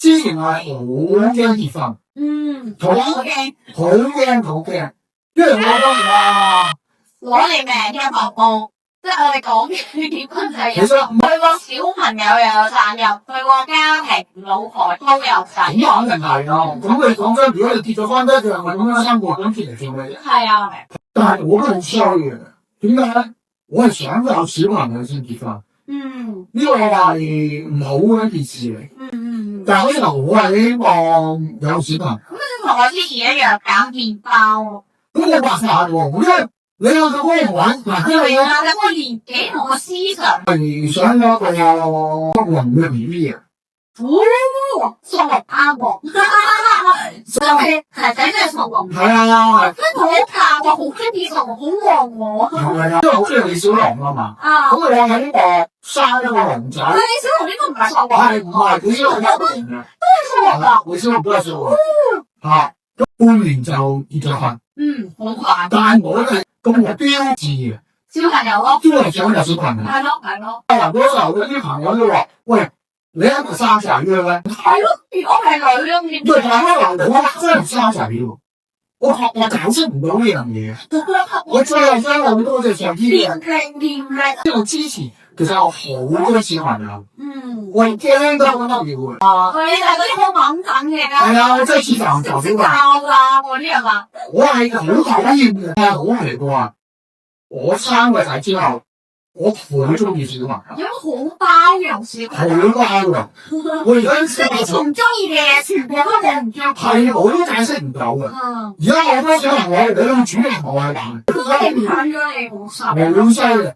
之前係好驚結婚，好驚，好驚，因為我覺得哇，攞你命嘅服務，即係我哋講嘅結婚就係其實唔係佢個小朋友又有責任，佢個家庭老婆都有責任。咁肯定係啦。咁你講真，如果你結咗婚一樣係咁樣生活，咁結嚟做咩啫？係啊，但係我都好衰嘅，點解咧？我係想有小朋友先結婚，呢個係唔好嘅一件事嚟。但係可能我係希望有小朋友。咁同我之前一樣搞麵包。咁冇辦法喎，因為你去到嗰個位，嗱，因為係啊，你個年紀同個思想。係想有一個不倫嘅 BB 啊。送嚟啱喎，所以係仔真係送喎。係啊，跟住我怕我好中意送，好旺喎。係啊，因為好中意李小龍啊嘛。咁我喺呢個生一個龍仔。李小龍呢個唔係送喎。係唔係？李小龍一年嘅。都係送喎㗎。李小龍都係送喎。嚇，咁半年就結咗婚。好快。但係我係咁標誌嘅。小朋友咯。都係想有小朋友。係咯。嗱，嗰時候嗰啲朋友都話：喂，你係咪生仔嘅咧？係咯，如果係女咁點？對，但係我真係唔生仔喎，我解釋唔到呢樣嘢。我真係真係好多謝上天嘅。念力。因為之前其實我好多小朋友，我係驚得好得意喎。佢係嗰啲好敏感嘅。係啊，真係似頭頭先話。教㗎嗰啲係嘛？我係好討厭嘅，好奇怪啊！我生個仔之後，我好中意小朋友。有好包容小朋友。好包容。我而家你從中意嘅嘢全部都冇唔中。係，我都解釋唔到嘅。而家好多小朋友，你用主人同我去玩。佢影響咗你好深。好犀利。